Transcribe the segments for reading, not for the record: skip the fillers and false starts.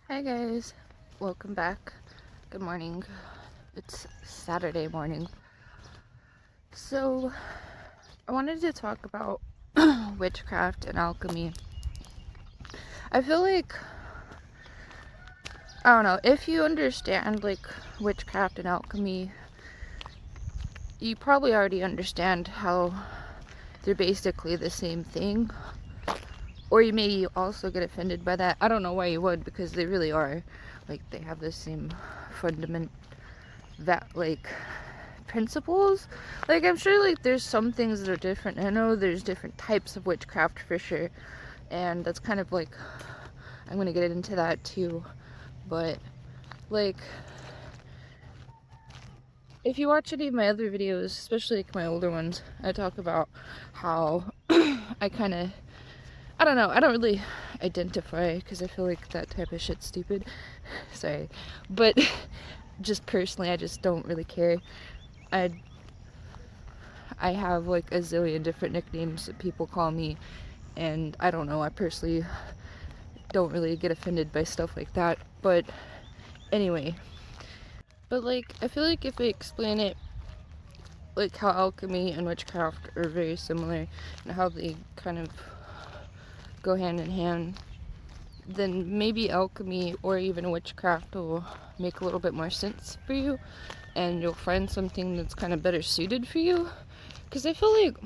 Hi guys, welcome back. Good morning. It's Saturday morning. So, I wanted to talk about witchcraft and alchemy. I feel like, I don't know, if you understand like witchcraft and alchemy, you probably already understand how they're basically the same thing. Or you may also get offended by that. I don't know why you would, because they really are. Like, they have the same fundament that like principles. Like, I'm sure like there's some things that are different. I know there's different types of witchcraft for sure, and that's kind of like, I'm gonna get into that too. But like, if you watch any of my other videos, especially like my older ones, I talk about how I kind of, I don't know, I don't really identify, because I feel like that type of shit's stupid. Sorry, but just personally, I just don't really care. I have like a zillion different nicknames that people call me, and I don't know, I personally don't really get offended by stuff like that. But anyway, but like, I feel like if I explain it, like how alchemy and witchcraft are very similar and how they kind of go hand in hand, then maybe alchemy or even witchcraft will make a little bit more sense for you, and you'll find something that's kind of better suited for you. Because I feel like,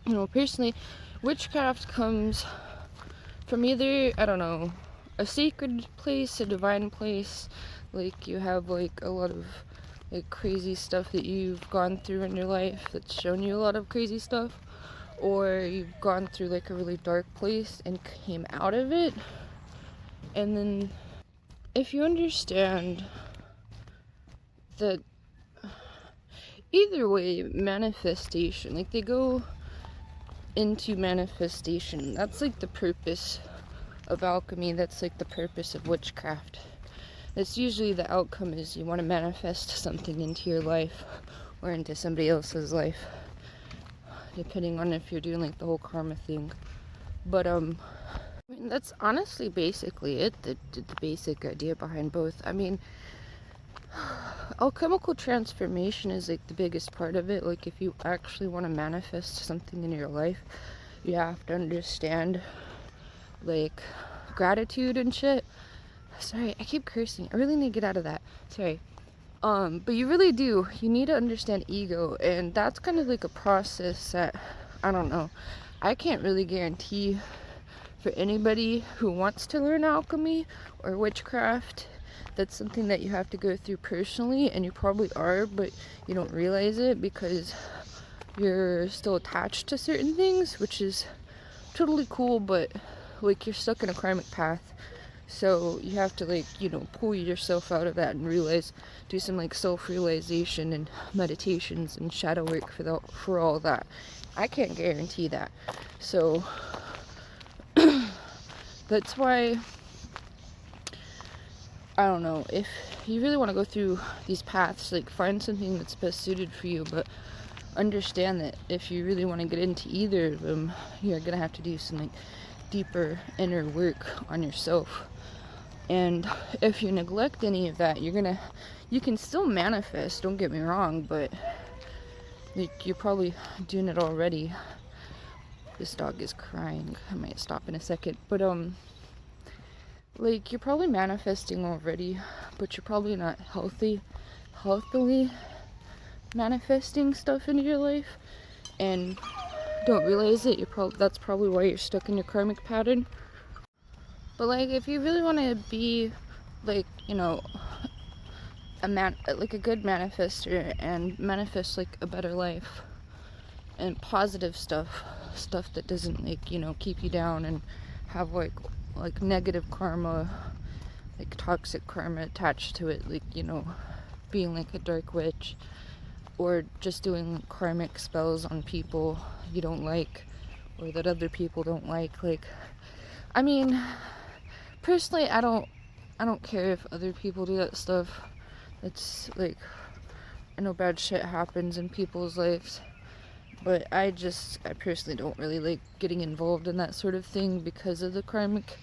you know, personally, witchcraft comes from either, I don't know, a sacred place, a divine place. Like, you have like a lot of like crazy stuff that you've gone through in your life that's shown you a lot of crazy stuff, or you've gone through like a really dark place and came out of it. And then if you understand that either way, manifestation, like, they go into manifestation. That's like the purpose of alchemy. That's like the purpose of witchcraft. That's usually the outcome, is you want to manifest something into your life or into somebody else's life, depending on if you're doing like the whole karma thing. But I mean, that's honestly basically it, the basic idea behind both. I mean, alchemical transformation is like the biggest part of it. Like, if you actually want to manifest something in your life, you have to understand like gratitude and shit. Sorry, I keep cursing. I really need to get out of that. Sorry. But you really do. You need to understand ego, and that's kind of like a process that, I don't know, I can't really guarantee for anybody who wants to learn alchemy or witchcraft. That's something that you have to go through personally, and you probably are, but you don't realize it because you're still attached to certain things, which is totally cool, but like, you're stuck in a karmic path. So you have to, like, you know, pull yourself out of that and realize, do some like self-realization and meditations and shadow work for all that. I can't guarantee that. So that's why, I don't know, if you really want to go through these paths, like, find something that's best suited for you, but understand that if you really want to get into either of them, you're gonna have to do some like deeper inner work on yourself. And if you neglect any of that, you can still manifest, don't get me wrong, but like, you're probably doing it already. This dog is crying. I might stop in a second. But like, you're probably manifesting already, but you're probably not healthily manifesting stuff into your life, and don't realize it. That's probably why you're stuck in your karmic pattern. But like, if you really want to be like, you know, like a good manifester, and manifest like a better life and positive stuff that doesn't, like, you know, keep you down and have like negative karma, like toxic karma attached to it, like, you know, being like a dark witch, or just doing karmic spells on people you don't like or that other people don't like. Like, I mean, personally, I don't care if other people do that stuff. It's like, I know bad shit happens in people's lives, but I personally don't really like getting involved in that sort of thing because of the karmic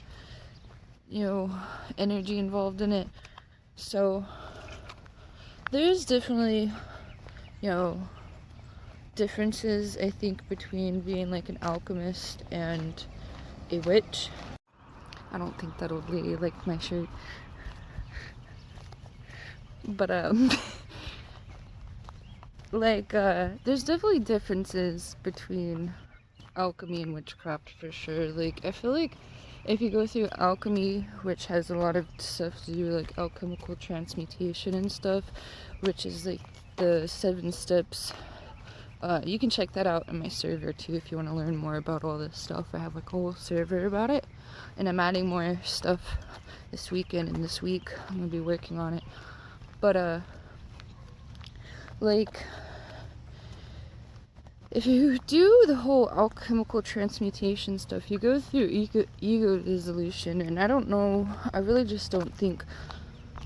you know, energy involved in it. So there's definitely, you know, differences, I think, between being like an alchemist and a witch. I don't think that'll really like my shirt. But like there's definitely differences between alchemy and witchcraft for sure. Like I feel like if you go through alchemy, which has a lot of stuff to do with like alchemical transmutation and stuff, which is like the 7 steps. You can check that out on my server too if you want to learn more about all this stuff. I have like a whole server about it, and I'm adding more stuff this weekend and this week. I'm gonna be working on it. But like if you do the whole alchemical transmutation stuff, you go through ego dissolution, and I don't know, I really just don't think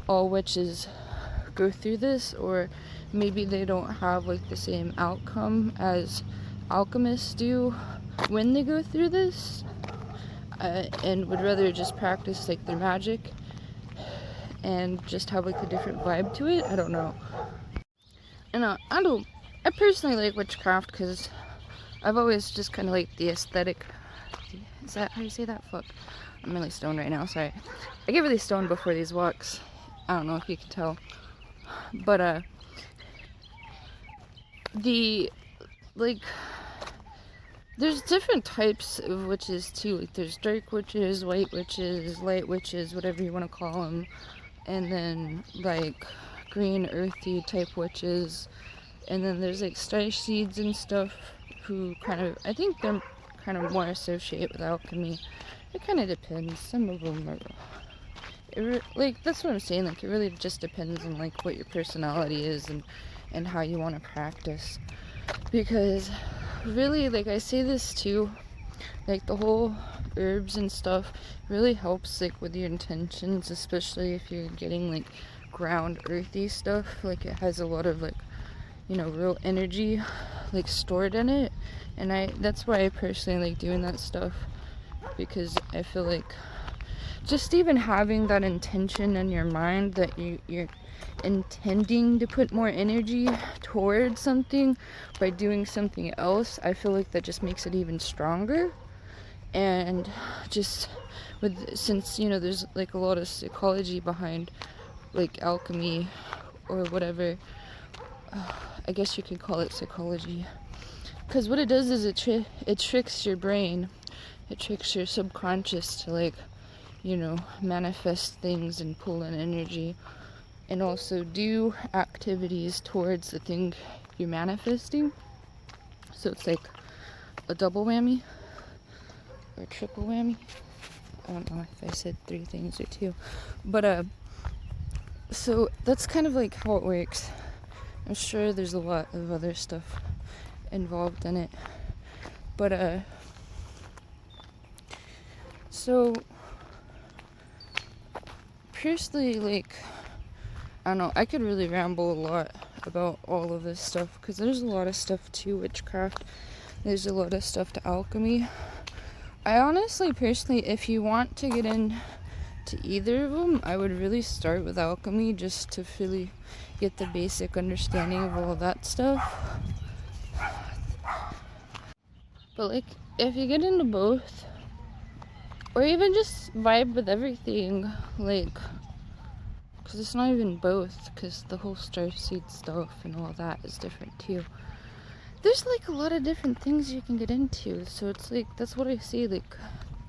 all witches go through this, or maybe they don't have like the same outcome as alchemists do when they go through this, and would rather just practice like their magic and just have like a different vibe to it. I don't know. And I personally like witchcraft because I've always just kind of liked the aesthetic. Is that how you say that? Fuck. I'm really stoned right now, sorry. I get really stoned before these walks. I don't know if you can tell. But there's different types of witches too. Like there's dark witches, white witches, light witches, whatever you want to call them. And then like green earthy type witches. And then there's like star seeds and stuff who kind of, I think they're kind of more associated with alchemy. It kind of depends. Some of them are, like, that's what I'm saying. Like, it really just depends on like what your personality is and how you want to practice. Because really, like, I say this too, like the whole herbs and stuff really helps like with your intentions, especially if you're getting like ground earthy stuff. Like it has a lot of like, you know, real energy like stored in it, and that's why I personally like doing that stuff, because I feel like just even having that intention in your mind that you're intending to put more energy towards something by doing something else, I feel like that just makes it even stronger. And just since, you know, there's like a lot of psychology behind like alchemy or whatever, I guess you could call it psychology, because what it does is it tricks your brain, it tricks your subconscious to like, you know, manifest things and pull in energy, and also do activities towards the thing you're manifesting. So it's like a double whammy or triple whammy. I don't know if I said 3 things or 2, but so that's kind of like how it works. I'm sure there's a lot of other stuff involved in it, but so personally, like, I don't know, I could really ramble a lot about all of this stuff, because there's a lot of stuff to witchcraft, there's a lot of stuff to alchemy. I honestly, personally, if you want to get into either of them, I would really start with alchemy, just to really get the basic understanding of all that stuff. But like, if you get into both, or even just vibe with everything, like, because it's not even both, because the whole starseed stuff and all that is different too. There's like a lot of different things you can get into, so it's like, that's what I say, like,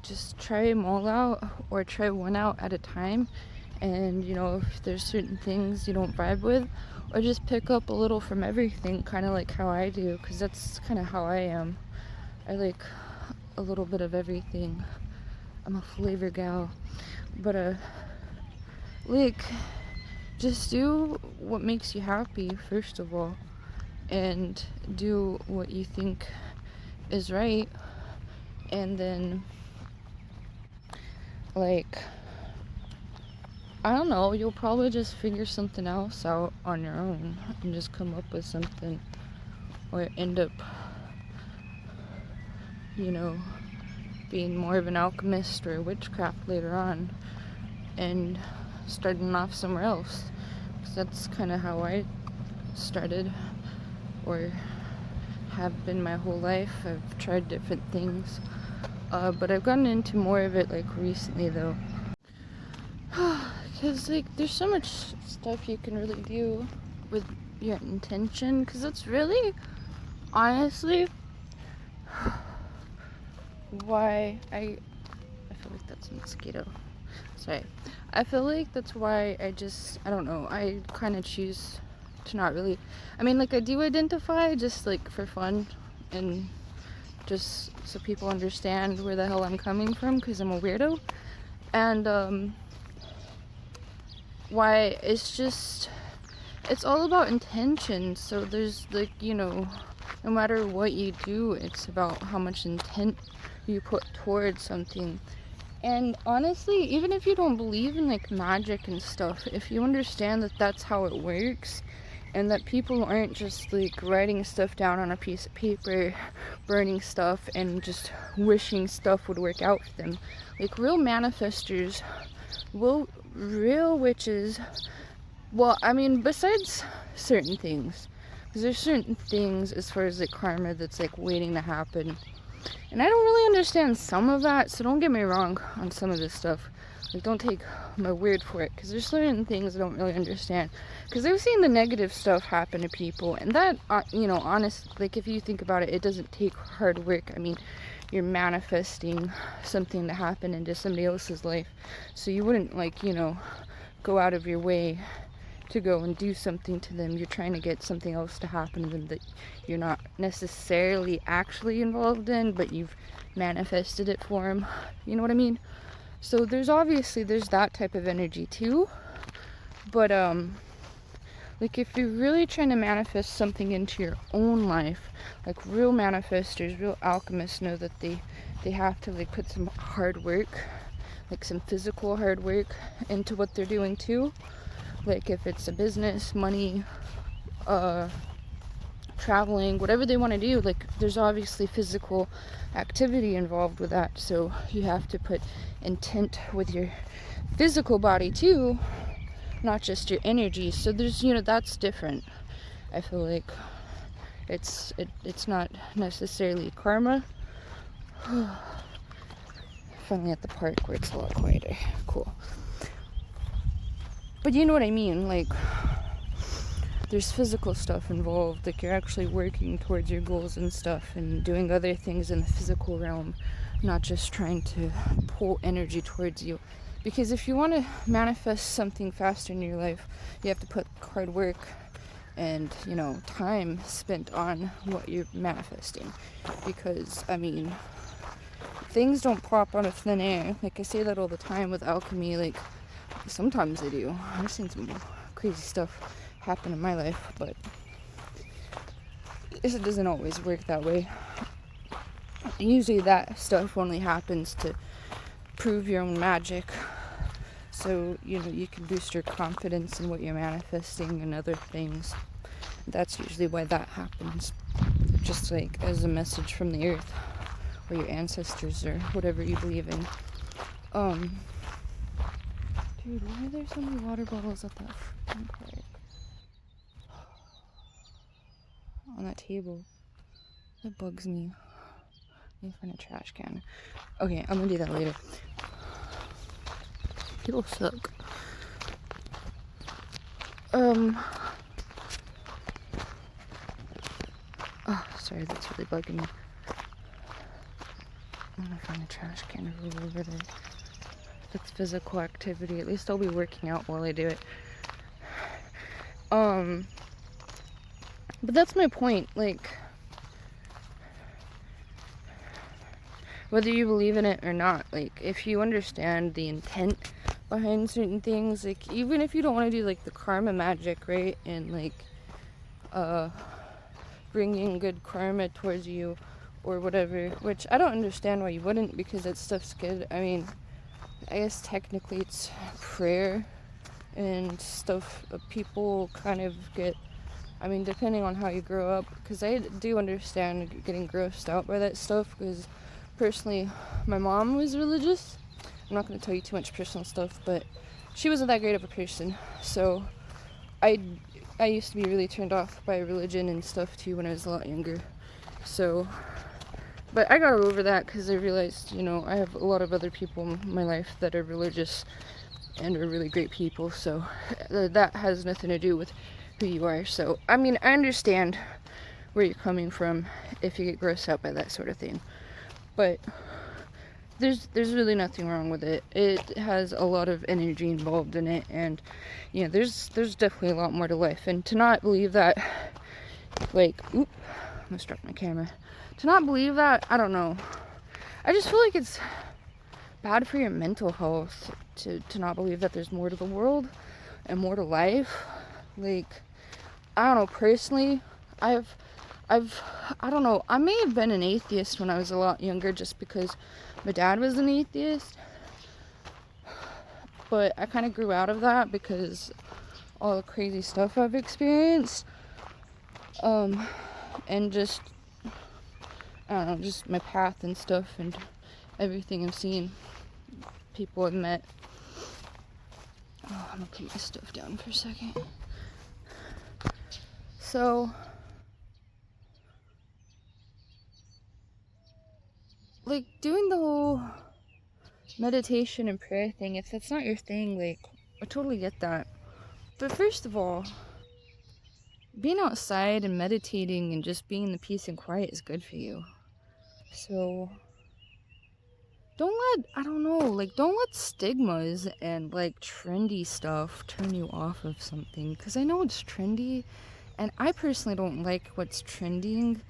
just try them all out, or try one out at a time. And, you know, if there's certain things you don't vibe with, or just pick up a little from everything, kind of like how I do, because that's kind of how I am. I like a little bit of everything. I'm a flavor gal. But like, just do what makes you happy, first of all, and do what you think is right, and then, like, I don't know, you'll probably just figure something else out on your own and just come up with something, or end up, you know, being more of an alchemist or a witchcraft later on. and starting off somewhere else. Because that's kind of how I started, or have been my whole life. I've tried different things, but I've gotten into more of it like recently though. Because like there's so much stuff you can really do with your intention, because it's really honestly why I feel like that's a mosquito. Sorry. I feel like that's why I don't know, I kind of choose to not really, I mean, like, I do identify just like for fun and just so people understand where the hell I'm coming from, because I'm a weirdo. And why it's all about intention. So there's like, you know, no matter what you do, it's about how much intent you put towards something. And honestly, even if you don't believe in like magic and stuff, if you understand that that's how it works, and that people aren't just like writing stuff down on a piece of paper, burning stuff, and just wishing stuff would work out for them. Like real manifestors, real witches, well, I mean, besides certain things, because there's certain things as far as like karma that's like waiting to happen. And I don't really understand some of that, so don't get me wrong on some of this stuff. Like, don't take my word for it, because there's certain things I don't really understand. Because I've seen the negative stuff happen to people, and that, you know, honest, like, if you think about it, it doesn't take hard work. I mean, you're manifesting something to happen into somebody else's life, so you wouldn't, like, you know, go out of your way to go and do something to them. You're trying to get something else to happen to them that you're not necessarily actually involved in, but you've manifested it for them. You know what I mean? So there's that type of energy too. But like if you're really trying to manifest something into your own life, like real manifestors, real alchemists know that they have to like put some hard work, like some physical hard work into what they're doing too. Like if it's a business, money, traveling, whatever they want to do, like there's obviously physical activity involved with that. So you have to put intent with your physical body too, not just your energy. So there's, you know, that's different. I feel like it's not necessarily karma. Finally at the park where it's a lot quieter. Cool. But you know what I mean, like, there's physical stuff involved, like you're actually working towards your goals and stuff and doing other things in the physical realm, not just trying to pull energy towards you. Because if you want to manifest something faster in your life, you have to put hard work and, you know, time spent on what you're manifesting. Because, I mean, things don't pop out of thin air. Like I say that all the time with alchemy, like, sometimes they do. I've seen some crazy stuff happen in my life, but it doesn't always work that way. Usually that stuff only happens to prove your own magic, so, you know, you can boost your confidence in what you're manifesting and other things. That's usually why that happens, just like as a message from the earth or your ancestors or whatever you believe in. Dude, why are there so many water bottles at that freaking park? On that table. That bugs me. Let me find a trash can. Okay, I'm gonna do that later. People suck. Oh, sorry, that's really bugging me. I'm gonna find a trash can over there. It's physical activity. At least I'll be working out while I do it. But that's my point. Like, whether you believe in it or not, like, if you understand the intent behind certain things, like, even if you don't want to do, like, the karma magic, right, and, like, bringing good karma towards you, or whatever, which I don't understand why you wouldn't, because that stuff's good. I mean, I guess technically it's prayer and stuff. People kind of get, I mean, depending on how you grow up, because I do understand getting grossed out by that stuff, because personally, my mom was religious, I'm not going to tell you too much personal stuff, but she wasn't that great of a person. So I used to be really turned off by religion and stuff too when I was a lot younger. So, but I got over that because I realized, you know, I have a lot of other people in my life that are religious and are really great people. So that has nothing to do with who you are. So, I mean, I understand where you're coming from if you get grossed out by that sort of thing. But there's really nothing wrong with it. It has a lot of energy involved in it, and you know, there's definitely a lot more to life. And to not believe that, like, oop, I almost dropped my camera. To not believe that, I don't know. I just feel like it's bad for your mental health to not believe that there's more to the world and more to life. Like, I don't know, personally, I don't know, I may have been an atheist when I was a lot younger just because my dad was an atheist, but I kind of grew out of that because all the crazy stuff I've experienced, and just, I don't know, just my path and stuff and everything I've seen, people I've met. Oh, I'm gonna put this stuff down for a second. So, like, doing the whole meditation and prayer thing, if that's not your thing, like, I totally get that. But first of all, being outside and meditating and just being in the peace and quiet is good for you. So, don't let stigmas and, like, trendy stuff turn you off of something. Because I know it's trendy, and I personally don't like what's trending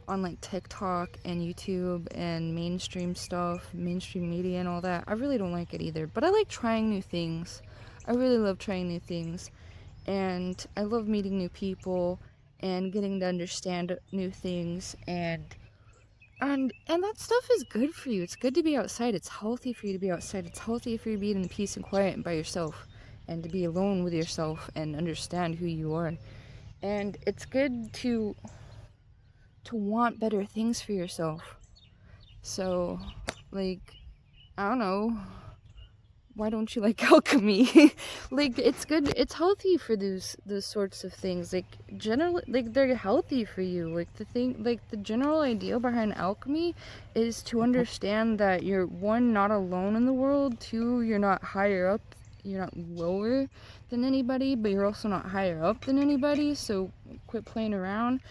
on, like, TikTok and YouTube and mainstream stuff, mainstream media and all that. I really don't like it either. But I like trying new things. I really love trying new things. And I love meeting new people and getting to understand new things, and that stuff is good for you. It's good to be outside. It's healthy for you to be outside. It's healthy for you to be in peace and quiet and by yourself, and to be alone with yourself and understand who you are. And it's good to want better things for yourself. So, like, I don't know, why don't you like alchemy? Like, it's good, it's healthy for those sorts of things. Like, generally, like, they're healthy for you. Like, the general idea behind alchemy is to understand that you're, one, not alone in the world, two, you're not higher up, you're not lower than anybody, but you're also not higher up than anybody. So quit playing around,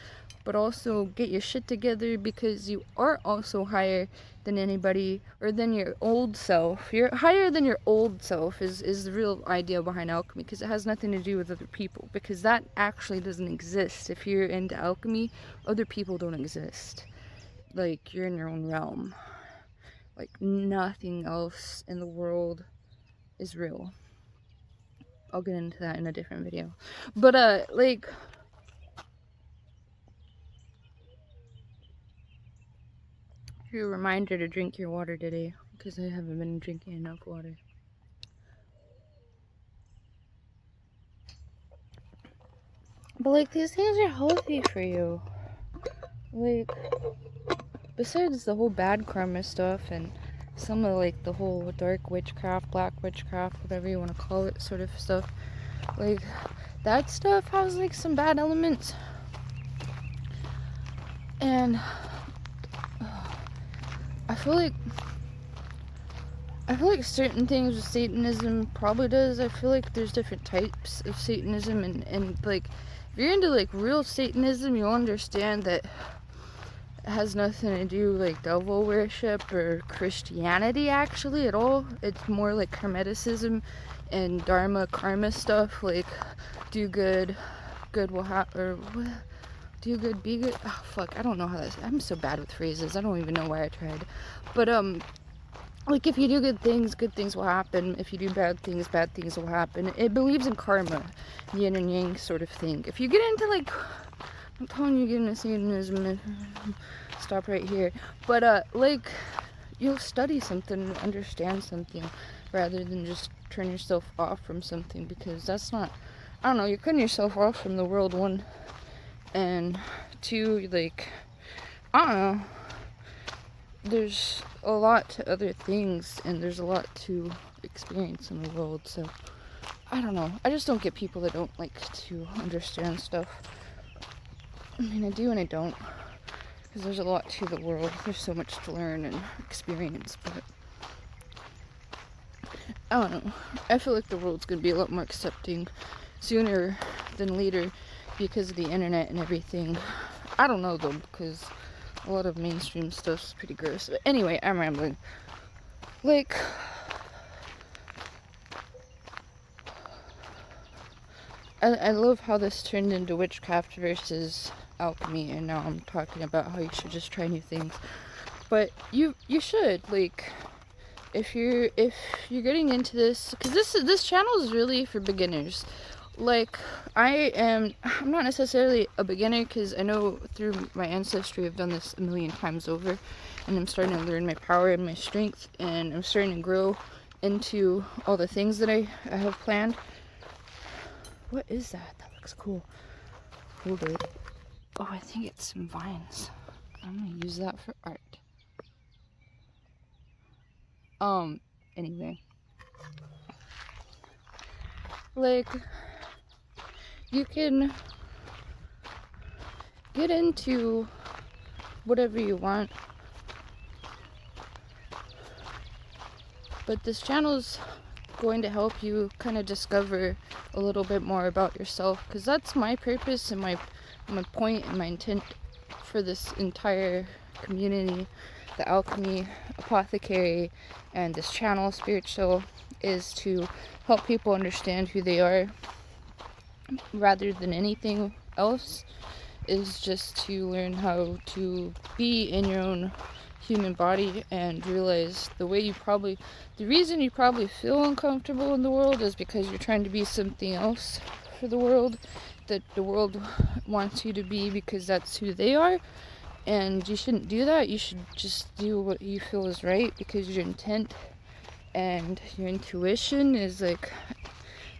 but also get your shit together, because you are also higher than anybody, or than your old self. You're higher than your old self is the real idea behind alchemy, because it has nothing to do with other people, because that actually doesn't exist. If you're into alchemy, other people don't exist. Like, you're in your own realm. Like, nothing else in the world is real. I'll get into that in a different video. But, like, a reminder to drink your water today, because I haven't been drinking enough water. But, like, these things are healthy for you. Like, besides the whole bad karma stuff and some of, like, the whole dark witchcraft, black witchcraft, whatever you want to call it, sort of stuff, like, that stuff has, like, some bad elements. And I feel like certain things with Satanism probably does. I feel like there's different types of Satanism, and like, if you're into, like, real Satanism, you'll understand that it has nothing to do, like, devil worship or Christianity, actually, at all. It's more like Hermeticism and Dharma, karma stuff, like, do good, good will happen, or do good, be good. Oh, fuck, I don't know how that's, I'm so bad with phrases, I don't even know why I tried. But, like, if you do good things will happen. If you do bad things will happen. It believes in karma, yin and yang sort of thing. If you get into, like, I'm telling you, get into Satanism, stop right here. But, like, you'll study something, understand something, rather than just turn yourself off from something, because that's not, I don't know, you're cutting yourself off from the world, one, and two, like, I don't know, there's a lot to other things, and there's a lot to experience in the world, so I don't know. I just don't get people that don't like to understand stuff. I mean, I do and I don't, because there's a lot to the world. There's so much to learn and experience, but I don't know. I feel like the world's going to be a lot more accepting sooner than later because of the internet and everything. I don't know, though, because a lot of mainstream stuff's pretty gross. But anyway, I'm rambling. Like, I love how this turned into witchcraft versus alchemy, and now I'm talking about how you should just try new things. But you should, like, if you're getting into this, because this channel is really for beginners. Like, I'm not necessarily a beginner, because I know through my ancestry I've done this a million times over, and I'm starting to learn my power and my strength, and I'm starting to grow into all the things that I have planned. What is that? That looks cool. Hold it. Oh, I think it's some vines. I'm gonna use that for art. Anyway. Like, you can get into whatever you want, but this channel's going to help you kind of discover a little bit more about yourself, because that's my purpose and my point and my intent for this entire community, the Alchemy Apothecary, and this channel, Spiritual, is to help people understand who they are rather than anything else, is just to learn how to be in your own human body and realize the reason you probably feel uncomfortable in the world is because you're trying to be something else for the world that the world wants you to be, because that's who they are, and you shouldn't do that. You should just do what you feel is right, because your intent and your intuition is like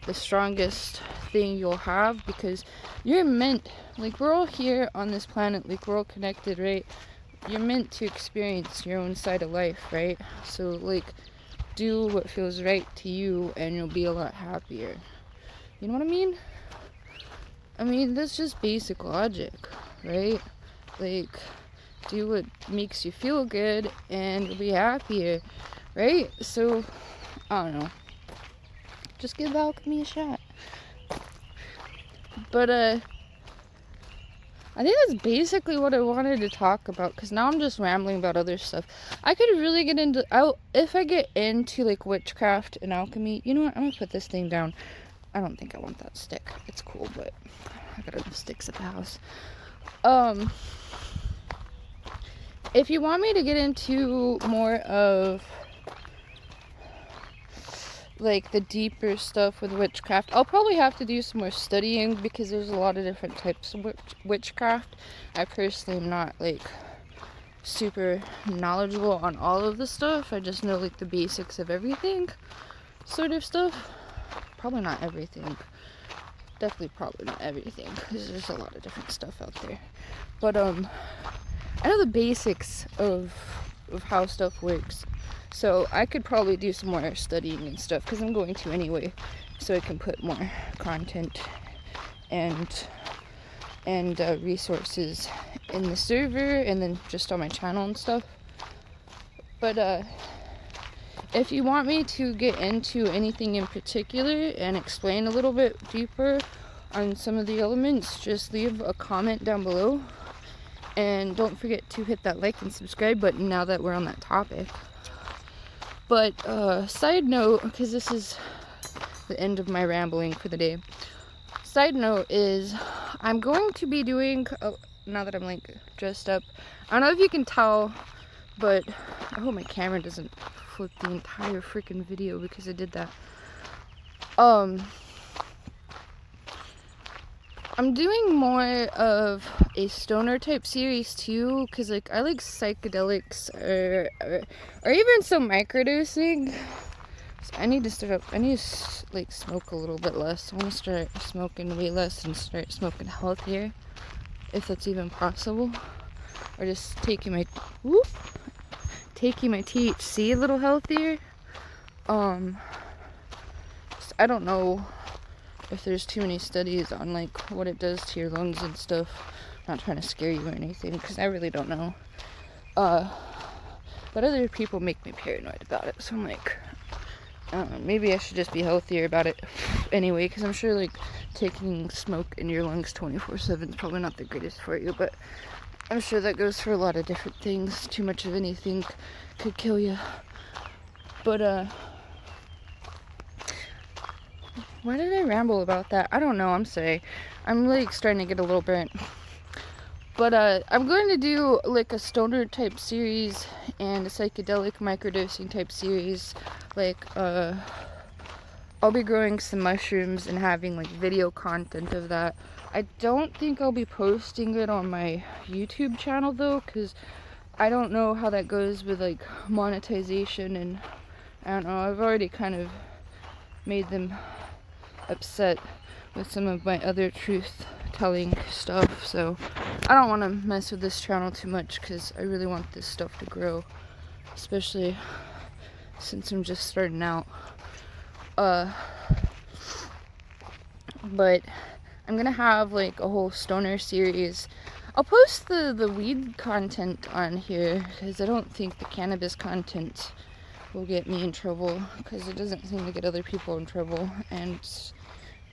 the strongest thing you'll have, because you're meant, like, we're all here on this planet, like, we're all connected, right? You're meant to experience your own side of life, right? So, like, do what feels right to you and you'll be a lot happier. You know what I mean? I mean, that's just basic logic, right? Like, do what makes you feel good and you'll be happier, right? So, I don't know. Just give alchemy a shot. But, I think that's basically what I wanted to talk about, because now I'm just rambling about other stuff. I could really get into, if I get into, like, witchcraft and alchemy, you know what, I'm gonna put this thing down. I don't think I want that stick. It's cool, but I got enough sticks at the house. If you want me to get into more of, like, the deeper stuff with witchcraft, I'll probably have to do some more studying, because there's a lot of different types of witchcraft. I personally am not, like, super knowledgeable on all of the stuff. I just know, like, the basics of everything sort of stuff. Probably not everything. Definitely probably not everything, because there's a lot of different stuff out there. But I know the basics of how stuff works. So I could probably do some more studying and stuff, because I'm going to anyway, so I can put more content and resources in the server, and then just on my channel and stuff. But if you want me to get into anything in particular and explain a little bit deeper on some of the elements, just leave a comment down below, and don't forget to hit that like and subscribe button now that we're on that topic. But, side note, because this is the end of my rambling for the day. Side note is, I'm going to be doing, now that I'm, like, dressed up, I don't know if you can tell, but I hope my camera doesn't flip the entire freaking video, because I did that. I'm doing more of a stoner type series too, because, like, I like psychedelics or even some microdosing. So I need to like, smoke a little bit less. I want to start smoking way less and start smoking healthier, if that's even possible. Or just taking my taking my THC a little healthier. I don't know if there's too many studies on like what it does to your lungs and stuff. I'm not trying to scare you or anything, because I really don't know. But other people make me paranoid about it, so I'm like, I don't know, maybe I should just be healthier about it anyway, because I'm sure like taking smoke in your lungs 24/7 is probably not the greatest for you, but I'm sure that goes for a lot of different things. Too much of anything could kill you. But why did I ramble about that? I don't know, I'm sorry. I'm like starting to get a little burnt. But I'm going to do like a stoner type series and a psychedelic microdosing type series. Like I'll be growing some mushrooms and having like video content of that. I don't think I'll be posting it on my YouTube channel though, because I don't know how that goes with like monetization, and I don't know, I've already kind of made them upset with some of my other truth telling stuff, so I don't want to mess with this channel too much, because I really want this stuff to grow, especially since I'm just starting out. But I'm gonna have like a whole stoner series. I'll post the weed content on here, because I don't think the cannabis content will get me in trouble, because it doesn't seem to get other people in trouble, and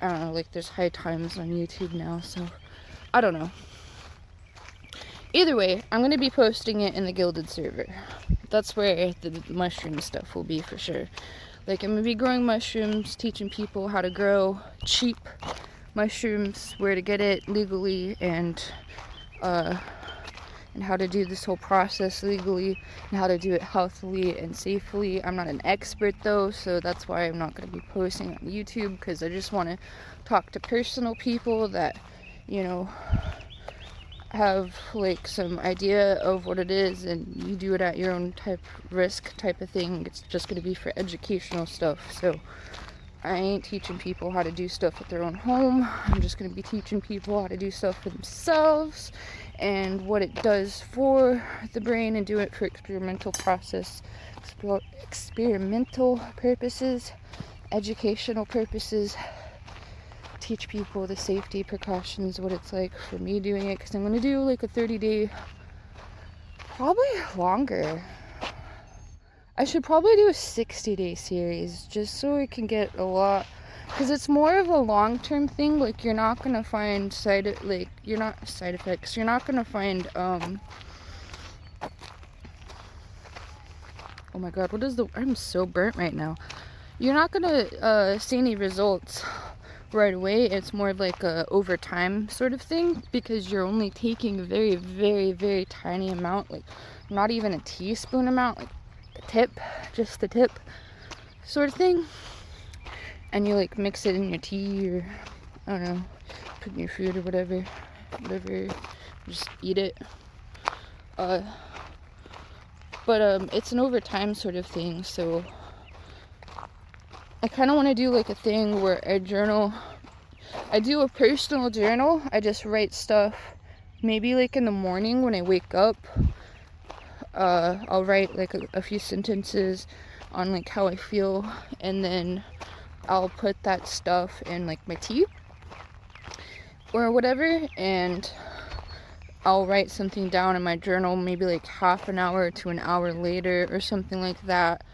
I don't know, like there's high times on YouTube now, so I don't know. Either way, I'm going to be posting it in the Gilded server. That's where the mushroom stuff will be for sure. Like, I'm going to be growing mushrooms, teaching people how to grow cheap mushrooms, where to get it legally, and how to do this whole process legally, and how to do it healthily and safely. I'm not an expert though, so that's why I'm not going to be posting on YouTube, because I just want to talk to personal people that, you know, have like some idea of what it is, and you do it at your own risk type of thing. It's just going to be for educational stuff, so I ain't teaching people how to do stuff at their own home. I'm just going to be teaching people how to do stuff for themselves and what it does for the brain, and do it for experimental purposes, educational purposes. Teach people the safety precautions, what it's like for me doing it, because I'm going to do like a 30-day, probably longer. I should probably do a 60-day series, just so we can get a lot, because it's more of a long-term thing. Like, you're not going to find side effects, you're not going to find, oh my god, I'm so burnt right now. You're not going to see any results right away. It's more of like a over time sort of thing, because you're only taking a very, very, very tiny amount, like not even a teaspoon amount, like just the tip sort of thing, and you like mix it in your tea, or I don't know, put in your food or whatever, just eat it. But it's an over time sort of thing, so I kind of want to do like a thing where I journal. I do a personal journal. I just write stuff, maybe like in the morning when I wake up. I'll write like a few sentences on like how I feel, and then I'll put that stuff in like my tea or whatever, and I'll write something down in my journal, maybe like half an hour to an hour later or something like that.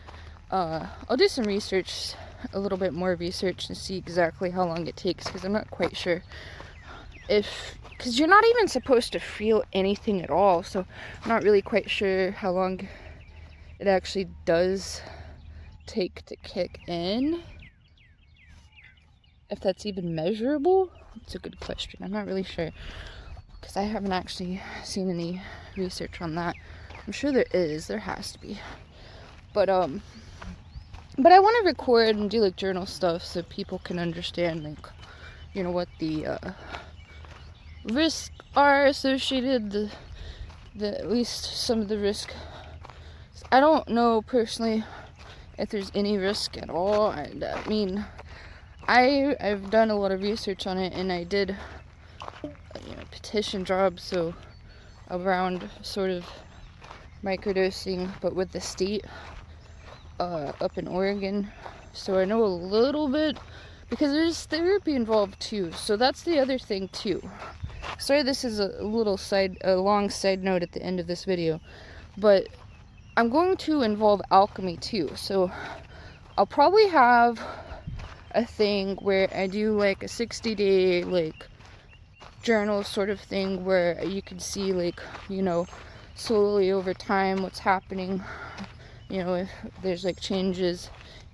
I'll do some research, a little bit more research, and see exactly how long it takes, because I'm not quite sure because you're not even supposed to feel anything at all, so I'm not really quite sure how long it actually does take to kick in, if that's even measurable. It's a good question. I'm not really sure, because I haven't actually seen any research on that. I'm sure there has to be, but I want to record and do like journal stuff, so people can understand, like, you know, what the risks are associated, at least some of the risk. I don't know personally if there's any risk at all. I mean, I've done a lot of research on it, and I did, petition jobs, so around sort of microdosing, but with the state up in Oregon. So I know a little bit, because there's therapy involved too. So that's the other thing too. Sorry, this is a long side note at the end of this video, but I'm going to involve alchemy too. So I'll probably have a thing where I do like a 60-day like journal sort of thing, where you can see, like, you know, slowly over time what's happening, you know, if there's like changes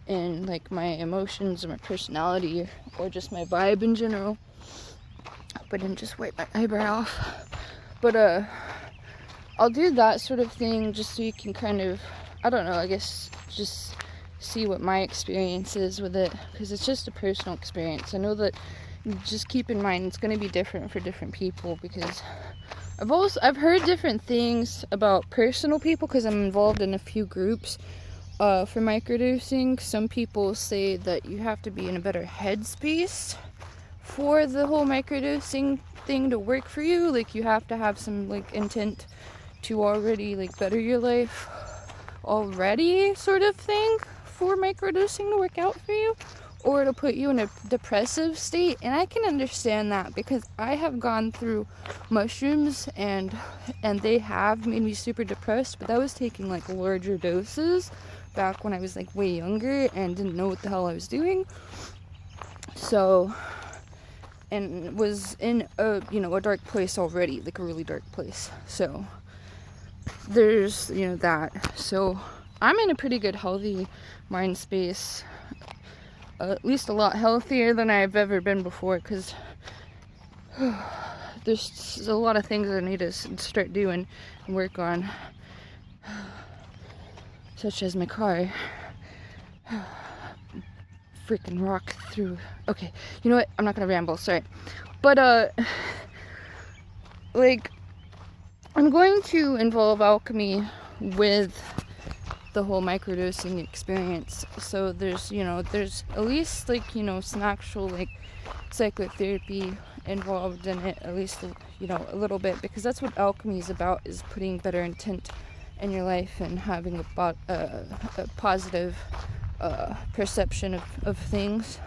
in like my emotions or my personality or just my vibe in general. But I didn't just wipe my eyebrow off. But I'll do that sort of thing just so you can kind of, I don't know, I guess just see what my experience is with it, because it's just a personal experience. I know that, just keep in mind, it's going to be different for different people, because I've heard different things about personal people, because I'm involved in a few groups for microdosing. Some people say that you have to be in a better headspace for the whole microdosing thing to work for you. Like, you have to have some like intent to already like better your life already, sort of thing, for microdosing to work out for you, or to put you in a depressive state. And I can understand that, because I have gone through mushrooms and they have made me super depressed, but that was taking like larger doses back when I was like way younger and didn't know what the hell I was doing. So, and was in a, you know, a dark place already, like a really dark place. So there's, you know, that. So I'm in a pretty good healthy mind space, at least a lot healthier than I've ever been before, because there's a lot of things I need to start doing and work on, such as my car. Freaking rock through. Okay, you know what? I'm not gonna ramble, sorry. But like, I'm going to involve alchemy with the whole microdosing experience. So there's, you know, there's at least like, you know, some actual like psychotherapy involved in it, at least, you know, a little bit, because that's what alchemy is about, is putting better intent in your life and having a positive perception of things.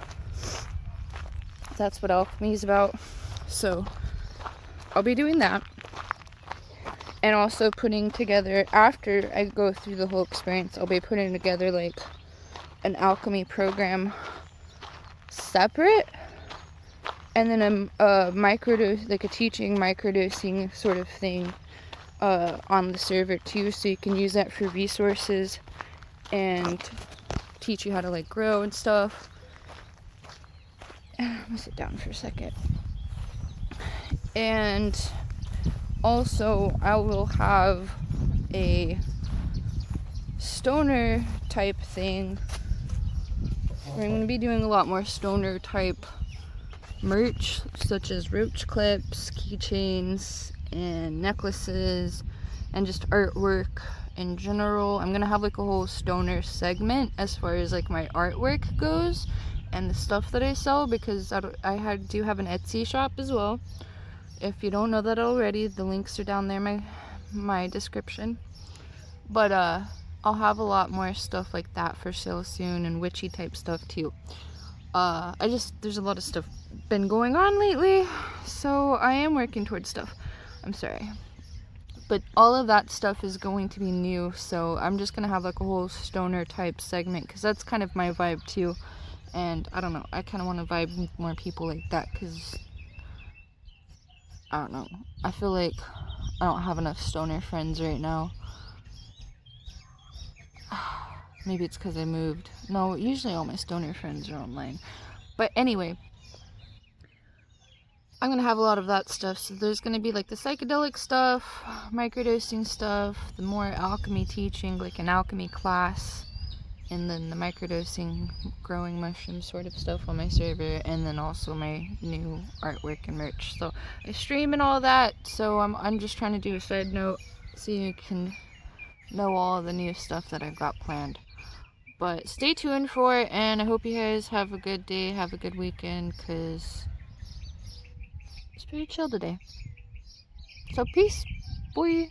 That's what alchemy is about. So I'll be doing that, and also putting together, after I go through the whole experience, I'll be putting together like an alchemy program separate, and then a microdose, like a teaching microdosing sort of thing on the server too, so you can use that for resources and teach you how to like grow and stuff. I'm gonna sit down for a second. And also I will have a stoner type thing where I'm going to be doing a lot more stoner type merch, such as roach clips, keychains, and necklaces, and just artwork in general. I'm going to have like a whole stoner segment as far as like my artwork goes and the stuff that I sell, because I do have an Etsy shop as well. If you don't know that already, the links are down there in my description. But I'll have a lot more stuff like that for sale soon, and witchy type stuff too. There's a lot of stuff been going on lately, so I am working towards stuff. I'm sorry. But all of that stuff is going to be new, so I'm just gonna have like a whole stoner type segment, because that's kind of my vibe too. And I don't know, I kind of want to vibe with more people like that, because I don't know, I feel like I don't have enough stoner friends right now. Maybe it's because I moved. No, usually all my stoner friends are online. But anyway, I'm going to have a lot of that stuff. So there's going to be like the psychedelic stuff, microdosing stuff, the more alchemy teaching, like an alchemy class, and then the microdosing, growing mushroom sort of stuff on my server, and then also my new artwork and merch. So I stream and all that, so I'm just trying to do a side note so you can know all the new stuff that I've got planned. But stay tuned for it, and I hope you guys have a good day, have a good weekend, because it's pretty chill today. So peace, boy.